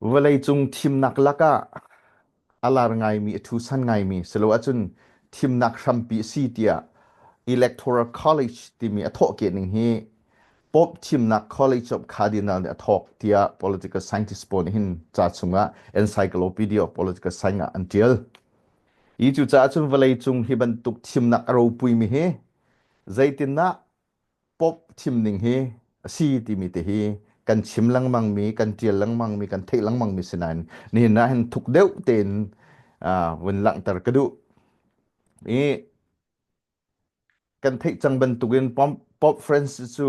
walai chung thim nak laka alar ngai mi thu san ngai mi selo achun thim nak rampi si tia electoral college ti mi atho ke ning hi pop thim nak college of cardinal athok tia political scientist pon hin cha chunga encyclopedia of political science until i chu cha chun walai chung hi ban tuk thim nak ro pui mi he zaitin na pop thim ning he si ti mi te hi kan chim lang mang mi kan tial lang mang mi kan thei lang mang mi sinan ni na hen thuk deuh ten wen lang tar kadu e kan thei chang ban tukin pop friends chu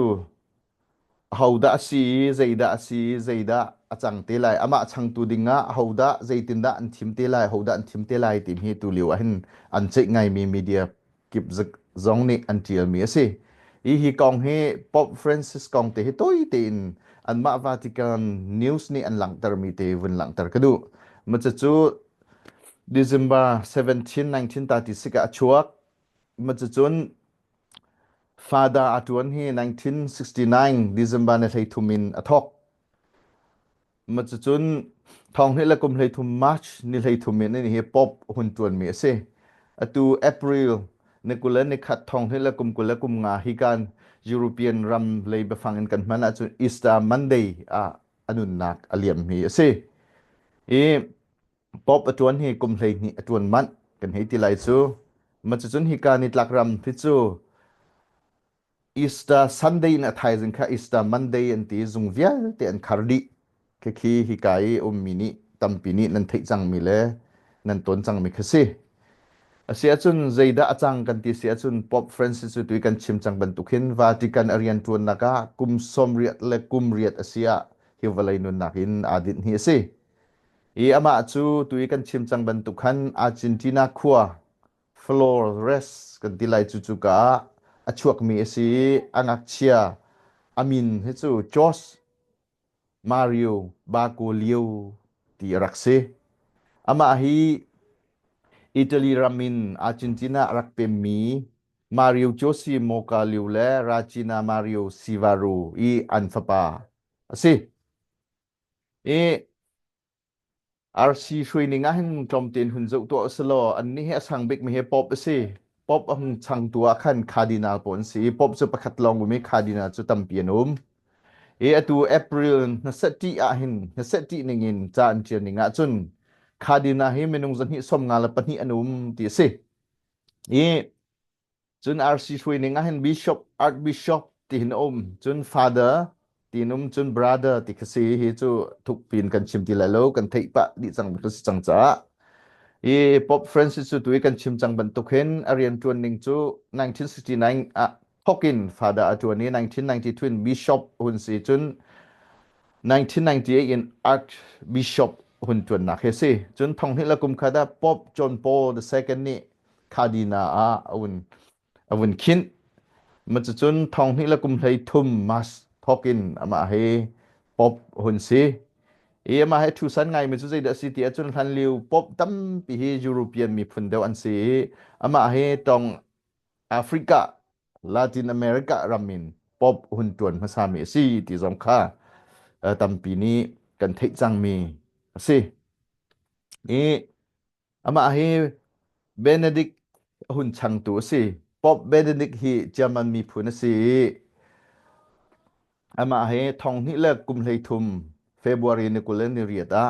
hauda si zaida achang te lai ama chang tu dinga hauda zaitin da an thim te lai hauda an thim te lai tim hi tu liu a hin an chei ngai mi media kip zong ni an tial mi ase i hi kong he pop francis kong te hi toi tin an ma Vatican news ni an lang tar mi te wen lang tar kadu ma chu December 17 1936 a chuak ma chun Father Atuan hi 1969 December na thei thumin athok ma chun thong he la kum thei thum March ni thei thumin ni he pop hun tuan mi ase atu April ne kulan ne khat thong he la kum nga hi kan European ram lei ba fangin kan man a chu Easter Monday anun nak aliam hi ase e pop atuan hi kum thei ni atuan man kan hei ti lai chu ma chun hi kan ni tlak ram thi chu Easter Sunday na thai jing kha Easter Monday an ti zung vial te an khardi ke khi hi kai mini tampini nan thei chang mi le nan ton chang mi khase asia chun zaida achang kan ti sia chun pop francis tu kan chim chang ban tukhin Vatican arian tuan naka kum som riat le kum riat asia hi walai nun nakin adin hi ase e ama chu tu kan chim chang ban tukhan Argentina khua Flores kan tilai chu ka achuak mi ase angak chia amin he chu Jos Mario Bacolio ti rakse ama hi Italy ramin Argentina rakpe mi Mario Josi Mocaliu le Ragina Mario Sivaro i anfapa ase e RC shwininga hin tomten hun zo to selo an ni he sangbek mi he pop ase pop ang chang tua khan cardinal pon si pop chu pakhat long mi cardinal chu tampianum e atu April na seti a hin na seti ningin chan chian ninga chun cardinal hi menung zan hi som nga la pani anum ti se e chun RC shwininga hin bishop archbishop ti hin chun father tinum chun brother ti khasi hi chu thuk pin kan chim ti la lo kan thei pa di chang bi chang cha e pop francis chu tu kan chim chang ban tukhen arian tuan ning chu 1969 Hokin father atuani 1992 bishop hun si chun 1998 in archbishop hun tuan na khese chun thong hi la kum khada pop John Paul the second ni cardinal awun khin ma chun thong hi la kum hlei thum mas Hokin ama he pop hun si e ama he thu san ngai mi chu jai da city chun han liu pop tam pi hi European mi phun deu an si ama he tong Africa Latin America ramin pop hun tuan phasa mi si ti zom kha tampi ni kan thei chang mi ase e ama he Benedict hun chang tu si pop Benedict hi German mi phun si ama he thong hi la kum hlei thum February ni kulen ni riata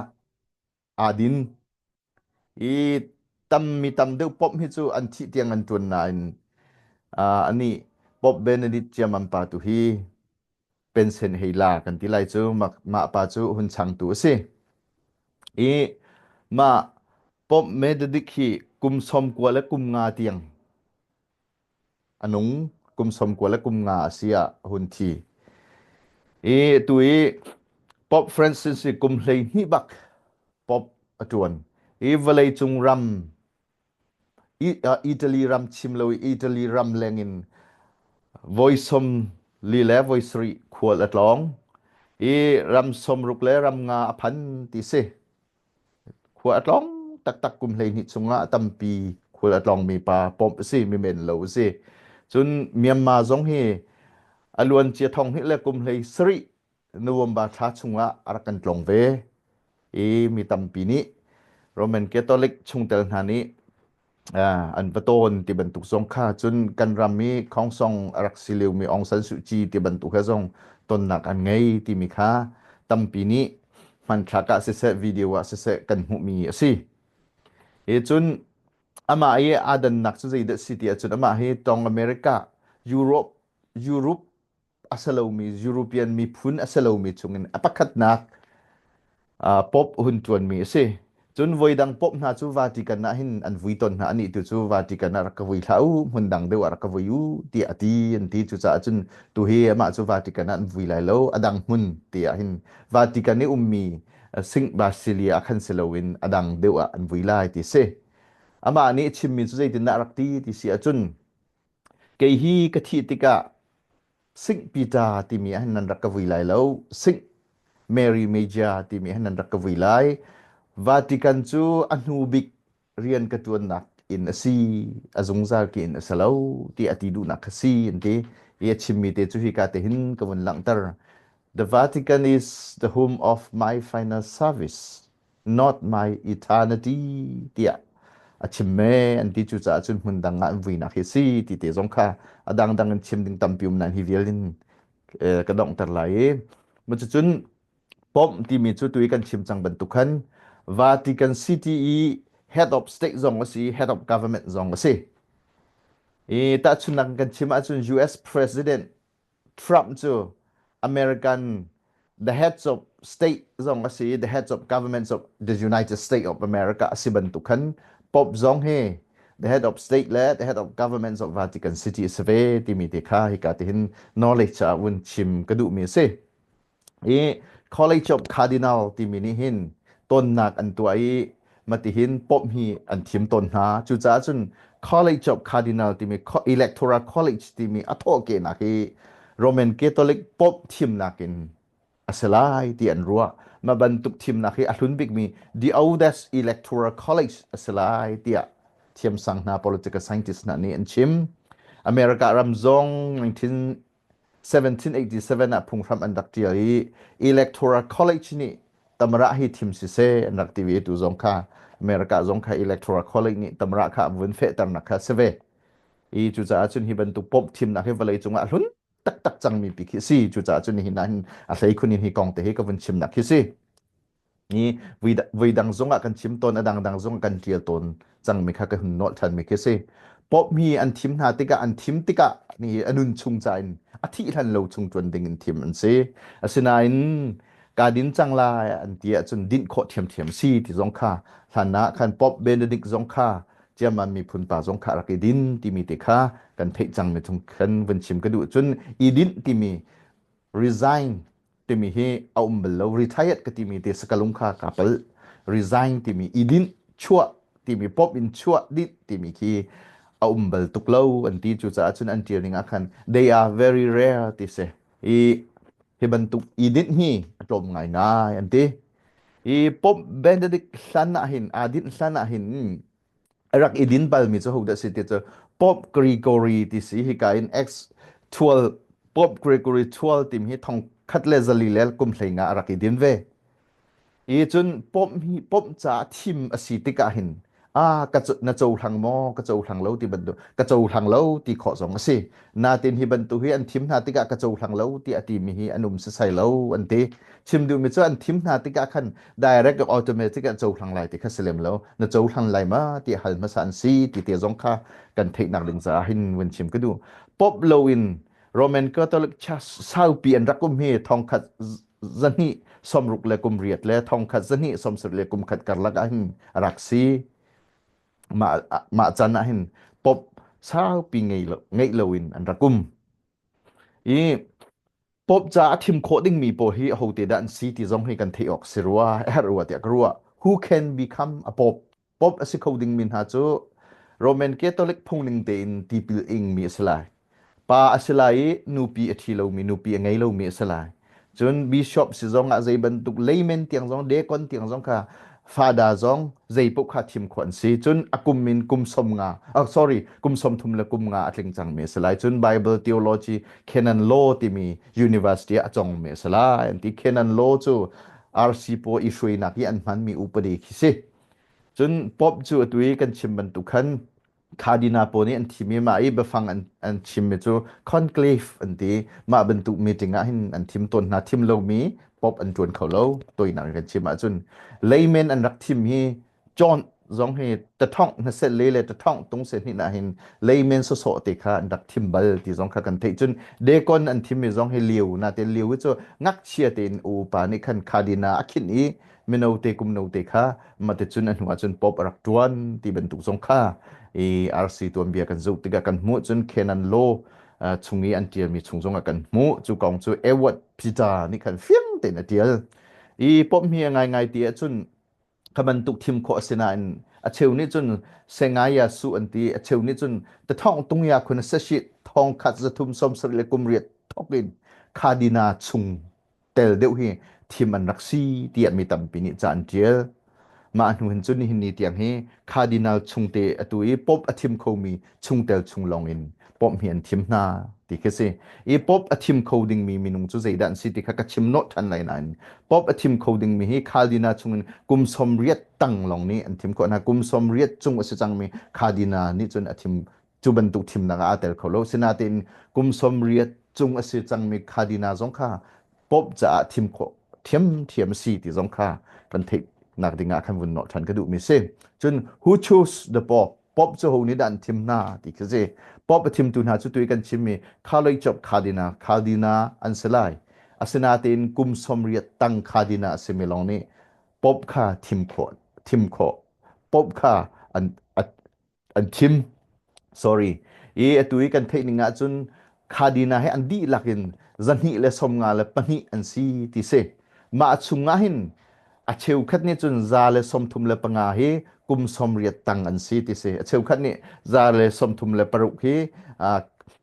adin i tam deu pop hi chu an thi tiang an tun na in ani pop Benedict German pa tu hi pension heila kan tilai chu ma pa chu hun chang tu si e ma pop Benedict hi kum som kwa la kum nga tiang anung kum som kwa la kum nga sia hun thi e tui pop Francis kum hlei hi bak pop atuan e valai chung ram Italy ram chimloi Italy ram lengin voiceom li le voice ri khwal atlong e ram som ruk le ram nga aphan ti se khwal atlong tak kum hlei ni chunga tampi khwal atlong mi pa pop si mi men lo se chun Myanmar zong hi alwan chia thong hi le kum hlei sri November tha chunga arakan tlong ve มีตำปีนี้ Roman Catholic ชุงเตลนานี้อันปะโตนที่บรรทุกสงค่าจนกันรำมีของทรงรักสิลิวมีองสันสุจีที่บรรทุกให้ทรงตนหนักอันไงที่มีค่าตำปีนี้มันคลากะเสะวิดีโอเสะกันหุมีสิจนอามาอาดันนักสุดใจสิที่จนอามาตองอเมริกายุโรปอัสลามียุโรเปียนมีพุนอัสลามีจงอปักขัดนักปบหุ่นจวนมีสิจนวยดังปบนาจูวาติกันนะหินอันวิตนนะอันนี้ตุจูวาติกันนะรักวิลาหุ่นดังเดวรักวิยูที่อตีอันที่จุจะจนตุเฮียมาจูวาติกันนะวิลาโลอดังหุ่นที่หินวาติกันนี่มีสิงบาซิเลียคันเซลวินอดังเดวอันวิลาที่เซอามาอันนี้ชิมมีจุใจตินนารักตีที่เสียจนเกฮีกะทิติกะสิงปีตาที่มีอันนั้นรักวิลาโลสิงเมรีเมจาที่มีอันนั้นรักวิลาวาติกันจูอนุบิกเรียนกระตวนนักอินซีอจงซากินสลาวที่อติดูนักซีอันที่ชิมมีเตจูฮิกาเตหินกวันหลังตร The Vatican is the home of my final service not my eternity ที่ชิมเมอันที่จูจะจุนหุ่นดังงานวินักซีที่เตจงค่าดังชิมดึงตัมปิวมนันฮิเวลินกระดองตรไหลมันจะจุนป้อมที่มีจุดตุยกันชิมจังบรรทุกัน Vatican City head of state ซองก็สิ head of government ซองก็สิตาชุนังกันชิมจุน US President Trump จู American the heads of state ซองก็สิ the heads of governments of the United States of America สิบรรทุกันป๊อบซองเฮ the head of state และ the head of governments of Vatican City สเวที่มีเตค่าให้กาติหิน knowledge วุ่นชิมกระดูมีสิCollege of Cardinal ที่มีนี่หินต้นนักอันตัวมาติหินปบฮีอันทิมต้นหาจุจ้าจุน College of Cardinal ที่มี Electoral College ที่มีอัทโอเกนักRoman Catholic ปบทิมนักินอัสลายที่อันรัวมาบรรทุกทิมนักอัลุนบิกมี The oldest Electoral College อัสลายที่ทีมสังนา Political Scientist นั่นนี่อันชิมอเมริการำซอง1787นะพุงพรำอันดักที่Electoral College นี่ตำระให้ทีมสิเซอันดักที่วิตุซงค่าอเมริกาซงค่า Electoral College นี่ตำระค่าวนเฟตันนักเซเวจุจ้าจุนฮิบันตุปบทีมนักให้วลัยจงอาลุนตักจังมีปีคิซีจุจ้าจุนฮินันอาศัยคุณฮิกองเตฮิกวนชิมนักคิซีนี่วิดังซงกันชิมตนอดังซงกันเทียตนจังมีค่ากันโนทันมีคิซีปบมีอันทิมนาติกะอันทิมติกะนี่อนุนชุงใจอธิทันเราชุงจวนดิ่งทิมอันเซอสินายนกาดินจังลายอันเตียจนดินโคเทียมซีที่ซงค่าฐานะคันปบเบเนดิกซงค่าเจียมันมีพุนป่าซงค่ารักดินที่มีเตค่ากันเทจังมีทุงคันวันชิมกระดูจนอีดินที่มี resign ที่มีให้เอาเบล retired ก็ที่มีเตสกลุงค่ากาเปล resign ที่มีอีดินชั่วที่มีปบอินชั่วดิที่มีที่เอาเบลตุกเล่าอันที่จุจ้าจุนอันเทียริงอาคัน they are very rare ที่เสเฮบันตุกอีดินฮีจมง่ายอันที่ปบเบนดิกสันหินอาดินสันหินรักอีดินบาลมีจะหูดัสิติจะปบกรีโกรีที่สิฮิกาอิน X12 ปบกรีโกรี12ที่มีทองคัดเลซาลีเลลกุมเพลงารักอีดินเวจนปบจะทิมอสิติกาหินกระจุนะโจทางมอกระโจทางเล่าที่บรรทุกระโจทางเล่าที่ขอสองสินาตินฮิบรรทุกอันทิมนาติกะกระโจทางเล่าที่อติมีฮิอนุมใส่เล่าอันที่ชิมดูมิจอันทิมนาติกะขัน direct กับ automatic กระโจทางไหลที่คัสเลมเล่านะโจทางไหลมาที่หันมาสันซีที่เตียจงค่ากันเทคนักดึงสาหินวันชิมก็ดูปบโลวิน Roman Catholic Church เศร้าปีอันรักกุมเฮทองขัดจันฮิสมรุกเลกุมเรียดและทองขัดจันฮิสมสุดเลกุมขัดการลักหินรักซีมาจันนะหินปบเศร้าปีไงโลวินอันรักกุมปบจะทิมโคดิ้งมีโปฮีโฮเตดันซีที่จงให้กันเทออกสิรัวรัวเตียกรัว Who can become a pop อสิโคดิ้งมินหาจู Roman Catholic พงนิงเตนที่ปิลอิงมีสลายปาอสิลายนูปีอธิโลมีนูปีไงโลมีสลายจนบิชอปสิจงอาใจบรรทุกเลเมนเตียงจงเดคอนเตียงจงค่ะฟาดาจงใจปุกขาทิมขวัญสีจนอกุมมินกุมสมงาsorry กุมสมทุมและกุมงาอัตลิงจังเมสลายจน Bible Theology Canon Law ที่มี University จงเมสลายอันที่ Canon Law จู RC โปอีช่วยนักที่อันมันมีอุปดีคิสิจนป๊อบจูตุยกันชิมบรรทุคันคาดินาโปนี่อันที่มีมาอีบฟังอันชิมเมจูคอนเคลฟอันที่มาบรรทุกมีติงหินอันทิมต้นนาทิมโลมีป๊อบอันจวนเขาโลตัวนักกันชิมมาจนเลเมนอันรักทิมฮีจอนจงให้ตะท่องนั่นเสร็จเลยตะท่องตรงเสร็จนี่นะเห็นเลเมนโซติค่ะอันรักทิมบัลที่จงกันเทจนเดกอนอันทิมมีจงให้เลียวนาเตเลียววิจูงักเชียตินอูปานี่คันคาดินาอคินอีมินเอาเตกุมเอาเตค่ะมาเตจุนอันหัวจุนป๊อบรักจวนที่บรรทุกจงค่ะRC ตัวเบียกันจุติกกันมุจุนเคนันโลชุงนี้อันเดียมีชุงจงกันมุจุกองจุเอวดพิจานี่คันเฟียงเตนเดียป๊อบเมียไงเตียจุนขบันตุกทิมโคอสนาอันเชวนี่จุนเซงายาสุอันตีเชวนี่จุนแต่ท่องตรงยาคุณเสชิทองขัดจะทุมสมสริเลกุมเรียดทอกินคาดินาชุงเตลเดียวฮีทิมอันรักซีเตียมีตัมปินิจานเดียมาอันหุ่นจุนหินนี่เตียงฮีคาดินาชุงเตอตุยป๊อบอทิมโคมีชุงเตลชุงลองอินป๊อบเหียนทิมนาติเคสิป๊อบอทิมโคดิงมีมินุงจุใจดันสิติคักชิมโนทันไลนันป๊อบอทิมโคดิงมีฮีคาดินาชุงกุมสมเรียดตั้งลองนี้อันทิมโคนะกุมสมเรียดจุงอสิจังมีคาดินานี่จุนอทิมจุบันตุทิมนากาเตลเขาโลสินาตินกุมสมเรียดจุงอสิจังมีคาดินาจงค่าป๊อบจะทิมโคเทียมสีติจงค่ากันเทนักดิงาคันวุนนอทันกระดูมิเซจน who choose the pop จะหูนิดันทิมนาติคือเจป๊อบทิมตุนหาจุตุยกันชิมมีคาเลยจบคาดินาอันสลายอาสนาตินกุมสมเรียตั้งคาดินาเซมิลองนี้ป๊อบค่าทิมโคป๊อบค่าอันทิม sorry ตุยกันเทนิงาจุนคาดินาให้อันดีลักินจันหิเลสมงาเลปนิอันซีติเซมาชุงาหินอาเชวคัดนี่จุนซาเลสมทุมเลปงาเฮกุมสมเรียตังอันซีติเซอาเชวคัดนี่ซาเลสมทุมเลปรุกเฮ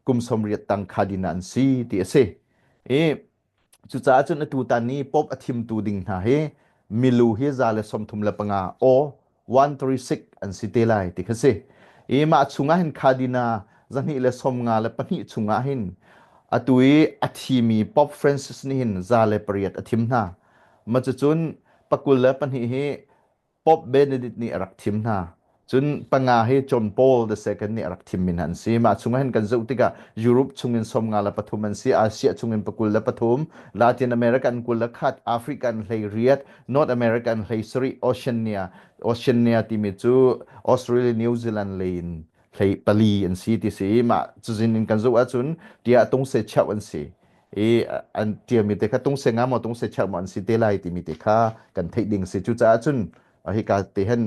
กุมสมเรียตังคาดินาอันซีติเซจุจ้าจุนตูตานีป๊อบอทิมตูดิงนาเฮมิลูเฮซาเลสมทุมเลปงาโอ136อันซีเตไลติคเซมาชุงาหินคาดินาจันหิเลสมงาเลปนิชุงาหินอตุยอธิมีป๊อบเฟรนซิสนี่หินซาเลปเรียดอธิมนามาจุนปกุลและปัญหาให้ป๊อบเบเนดิตนี่รักทิมนาจุนปังอาให้จอห์นปอลเดอะเซคันด์นี่รักทิมมินันซีมาชุงเห็นกันจุติกายุโรปชุงเงินสมงาละปฐมมันซีอาเซียชุงเงินปกุลและปฐมลาตินอเมริกันกุลละขัดแอฟริกันเลยเรียดนอร์ทอเมริกันเลยสรีโอเชียเนียที่มีจูออสเตรเลียนิวซีแลนด์เลยเลยปาลีอันซีที่ซีมาจุดนี้กันจุว่าจุนเดียตรงเซชอันซีอันเดียมีแต่ค่ะตรงเสงามตรงเสชาวมันสิเตไลติมีแต่ค่ะกันเทดิงสิจุจ้าจุนให้กาเตหัน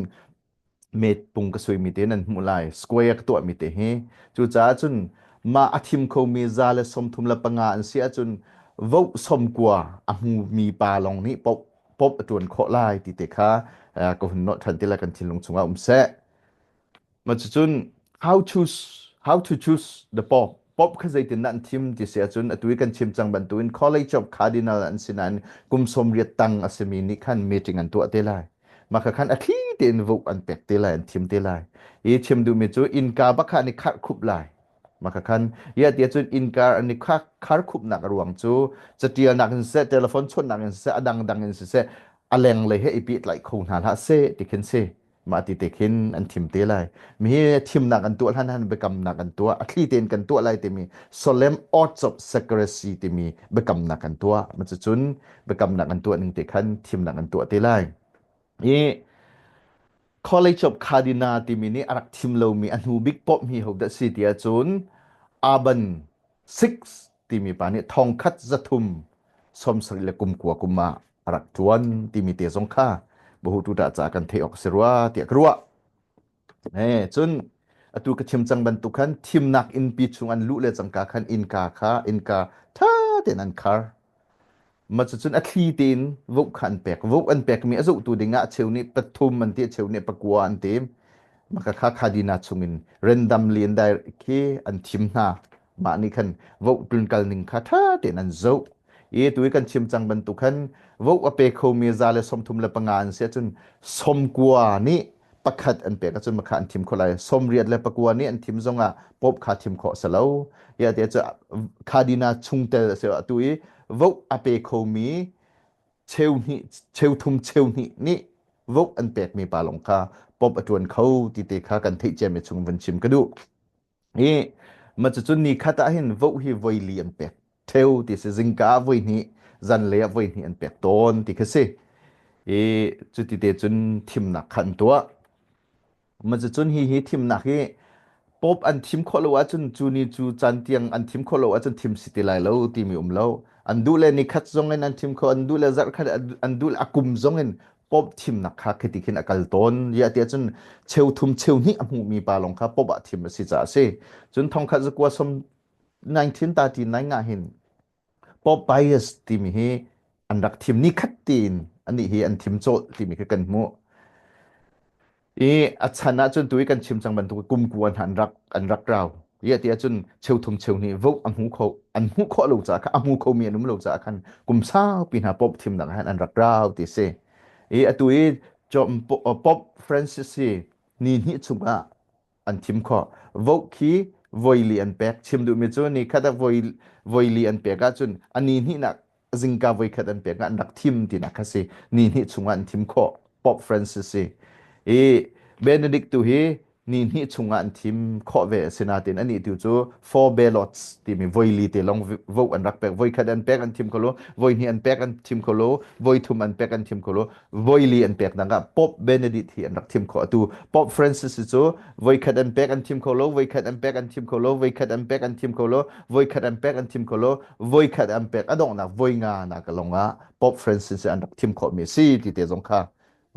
เมดปุงกสวยมีแต่นั้นมุลายสแควร์ตัวมีแต่เฮจุจ้าจุนมาอธิมโคมีซาเลสมทุมละปังงานเสียจุนวกสมกว่าอหูมีปาลองนี้ปบตัวโคไลติแต่ค่ะก็หุ่นนอทันติละกันทิลงสุงาเสมาจุน how to choose the popป๊อบขจายตินนันทิมที่เสียจุนตุยกันชิมจังบันตุน College of Cardinal อันสินันกุมสมเรียตังอสมีนิคันมีจิงันตัวเตลัยมาคันอธิเตนวุกอันเป็กเตลัยอันทิมเตลัยชิมดูมีจูอินกาบักขันนิคัดคุบลายมาคันเตียจุนอินกาอันนิคัดคุบหนักรวงจูจะเตียนักเสเทเลโฟนชนนักเสดังเสอเลงเลยให้อีปีไหลคงหาละเสติเคนเสมาติเตคินอันทิมเตลัยมีทิมนักอันตัวท่านเบกำนักอันตัวอธิเตนกันตัวอะไรเตมี solemn oaths of secrecy เตมีเบกำนักอันตัวมันจะจุนเบกำนักอันตัวหนึ่งเตคันทิมนักอันตัวเตลัยCollege of Cardinal เตมีนี่รักทิมเรามีอันหูบิ๊กป๊อบมีหกดัชสีเตียจุนอาบัน6เตมีปานี่ทองคัดจะทุมสมสริเลกุมกัวกุมมารักจวนเตมีเตสงค่าบ่ฮู้ตุดาจากันเทออกเสรัวเตียกรัวจุนอตุกะชิมจังบันตุคันทิมนักอินปีชุงอันลุเลจังกาคันอินกาท่าเตนันคาร์มาจุนอธิเตนวุกขันแปกวุกอันแปกมีอสุตุดิงะเชวนี่ปทุมมันเตเชวนี่ปะกวอันเตมมะคาดินาชุงินเรนดัมเลียนไดเคอันทิมนามานี่คันวุกตุนกัลนิงคาท่าเตนันโซตุยกันชิมจังบันตุคันวุกอเปโคมีซาเลสมทุมเลปงานเสียจุนสมกัวนี่ปักขัดอันเปกจุนมะคาอันทิมโคไลสมเรียดเลปกัวนี่อันทิมซงะปบคาทิมโคสลาวเตียจะคาดินาชุงเตเสตุยวุกอเปโคมี เชวนี่เชวทุมเชวนี่นี่วกอันแปลกมีปาลงคาปอบอตวนเขาติเตคากันเทเจมชุงวันชิมกระดูนี่มาจุดนี้คาตาเห็นวกฮีไวลีอันแปลกเทวติสจิงกาไวนี่จันเลียไวนี่อันแปลกต้นติคเสจุดติเตจุนทิมนักขันตัวมาจุดฮีทิมนักฮีปอบอันทิมโคโลว่าจนจูนี่จูจันเตียงอันทิมโคโลว่าจนทิมสิติไลแล้วตีมีแล้วอันดูแลนิคัดจงเงินอันทิมโคอันดูแลจักขัดอันดูแลอากุมจงเงินปอบทิมนักคักคติขินอากาลตนยาเตียจนเชวทุมเชวนี่อมูมีปาลงค่ะปอบทิมสิจ่าเซจนทองคัดจะกว่าสม1939งาเห็นปอบไบสตีมีเฮอันรักทิมนี่คัดตีนอันนี้เฮอันทิมโจตีมีกันมัวอัชนะจนตัวกันชิมจังบันตุกุมกวนอันรักเราเยอะที่จนเชวทุมเชวนี่วกอันหูเขาลูกจากอันหูเขาเมียนุ่มลูกจากกันกุมซาปีนาป๊อบทิมดังอันรักเราที่เสตัวจอมป๊อบฟรานซิสนี่นี่จุงอันทิมเขาวกคีวอยลีอันแปกชิมดูมิจนี่คัดวอยลีอันแปกจนอันนี้นี่นักจิงกาวอยคัดอันแปกอันรักทิมที่นักสินี่นี่จุงอันทิมเขาป๊อบฟรานซิสเบเนดิกตุฮีนี่นี่ชุงอันทีมข้อเวสนาตินอันนี้ติวจู4 ballots ที่มี voy ลีเตลอง vote อันรักแปก voy คัดอันแปกอันทีมโคโล voy นี่อันแปกอันทีมโคโล voy ทุมอันแปกอันทีมโคโล voy ลีอันแปกดังกับป๊อบเบเนดิกที่อันรักทีมข้อตูป๊อบฟรานซิสจู voy คัดอันแปกอันทีมโคโล voy คัดอันแปกอันทีมโคโล voy คัดอันแปกอันทีมโคโล voy คัดอันแปกอันทีมโคโล voy คัดอันแปกอดองนัก voy งานักลงอ่ะป๊อบฟรานซิสอันรักทีมข้อมีซีที่เตจงค่ะ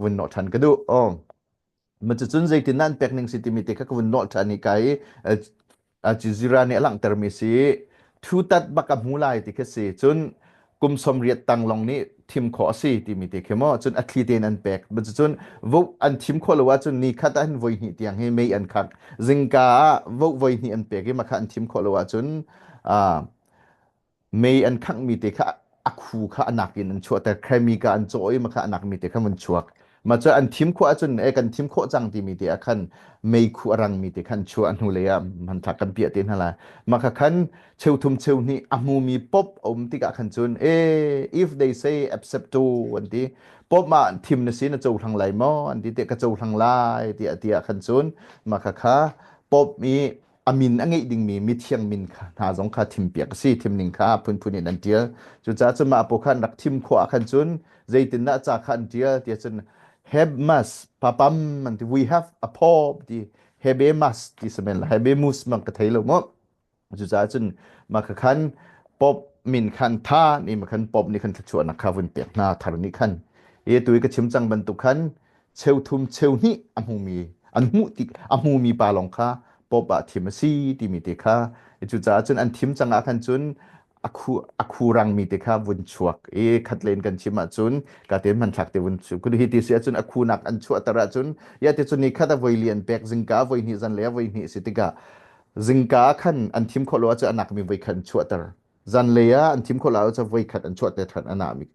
วันนอทันกระดูมันจะจนใจที่นั่นแปลกหนึ่งสิติมิติก็คือนอทานิกายจิซิราเนี่ยหลังเตอร์มิซีทุตัดบักกับมูลายที่คือสิจนกุมสมเรียดตังลงนี้ทีมขอสิติมิติเข้มจนอัคลีเดนันแปลกมันจะจนวกอันทีมขอเลยว่าจนนี่ขัดอันวัยนี้ที่ยังให้ไม่อันขัดจิงกาวกวัยนี้อันแปลกมาขัดอันทีมขอเลยว่าจนไม่อันขังมิติค่ะอักหูค่ะอันนักยินอันชัวแต่ใครมีการโจยมาค่ะอันนักมิติค่ะมันชัวมาจะอันทีมขวาจนกันทีมขวาจังที่มีเดียคันไม่ขวารังมีเดียคันชัวอันหูเลยมันถักกันเปียตินอะไรมาคันเชวทุมเชวนี่อามูมีป๊อบติกะคันจนif they say accept to วันที่ป๊อบมาทีมนสินะโจทางไหลมออันที่เตะกระโจทางไหลเดียคันจนมาค่ะป๊อบมีอามินอังไงดิ่งมีเทียงมินค่ะหาสองค่ะทีมเปียกสิทีมหนึ่งค่ะพูนนันเดียจุดจ้าจะมาปกันรักทีมขวาคันจนใจตินน่าจะคันเดียจนhave must papam man we have a pop di hebe must di semen la hebe mus man ka thailo mo ju za chun ma kha khan pop min khan tha ni ma khan pop ni khan chuan na khavun pek na thar ni khan tui ka chim chang ban tu khan cheu thum cheu ni amu mi an mu ti amu mi pa long kha pop ba thim si ti mi te kha ju za chun an thim changa khan chun aku rang mi te kha vun chuak khatlen kan chima chun ka te man thak te vun chu ku hi ti sia chun aku nak an chu atara chun ya te chun ni khata voilian pek jingka voi ni zan le voi ni sitika jingka khan an thim kholo cha anak mi voi khan chu atara zan le ya an thim kholo cha voi khat an chu te than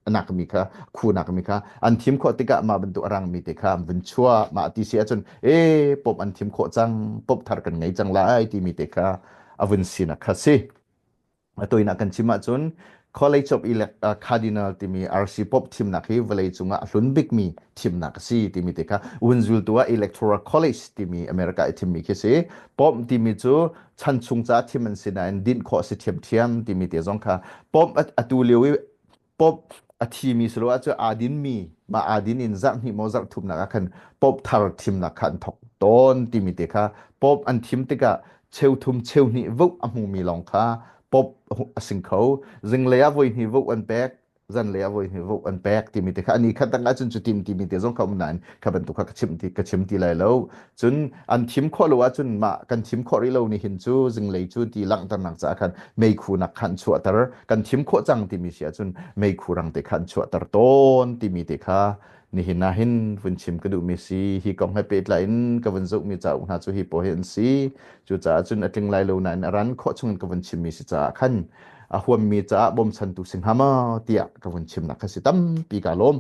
anak mi kha khu nak mi kha an thim kho tika ma bantu arang mi te kha vun chua ma ti sia chun pop an thim kho chang pop thar kan ngai chang lai ti mi te kha avun sina kha seตัวนักกันชิมาจน College of Cardinal ที่มี RC Pop ทีมนักที่เวลาจุงลุนบิกมีทีมนักสิที่มีเด็กวุนจุลตัว Electoral College ที่มีอเมริกาทีมมีแค่สิ Pop ที่มีจูชันชุงจ้าทีมมันสินะดินขอสิเทียมที่มีเด็กจงค่ะ Pop ตัวเลี้ยว Pop ทีมีสโลว่าจะอาดินมีมาอาดินอินซักนี่มอซักทุมนักกัน Pop ทาร์ทีมนักขันทกต้นที่มีเด็กค่ะ Pop อันทีมเด็กเชวทุมเชวนี่วุกอมูมีลองค่ะปอบสิงเขาจึงเลยว่าวันนี้วกอันแปกจันเลยว่าวันนี้วกอันแปกที่มีแต่ค่ะอันนี้ขัดตั้งแต่จนจุดที่มีแต่ส่งเขามันนานขับเป็นตัวขัดชิมที่ไรแล้วจนอันทิมข้อรู้ว่าจนมากันทิมข้อริเรานี่เห็นจูจึงเลยจูที่หลังตั้งหลังจากกันไม่คู่นักขันชัวตร์กันทิมข้อจังที่มีเสียจนไม่คู่รังแต่ขันชัวตร์ต้นที่มีแต่ค่ะนี่เห็นนะเห็นวันชิมกระดูกมีสีฮีกองให้เป็ดไหลน์กับวันศุกร์มีจ่าหาจูฮีโปเห็นสีจูจ่าจนอัดลิงไหลเหล่านั้นรันข้อชงกับวันชิมมีสิจ่าขันหัวมีจ่าบ่มสันตุสิงหามาเตียกับวันชิมนักสิตั้มปีกาลม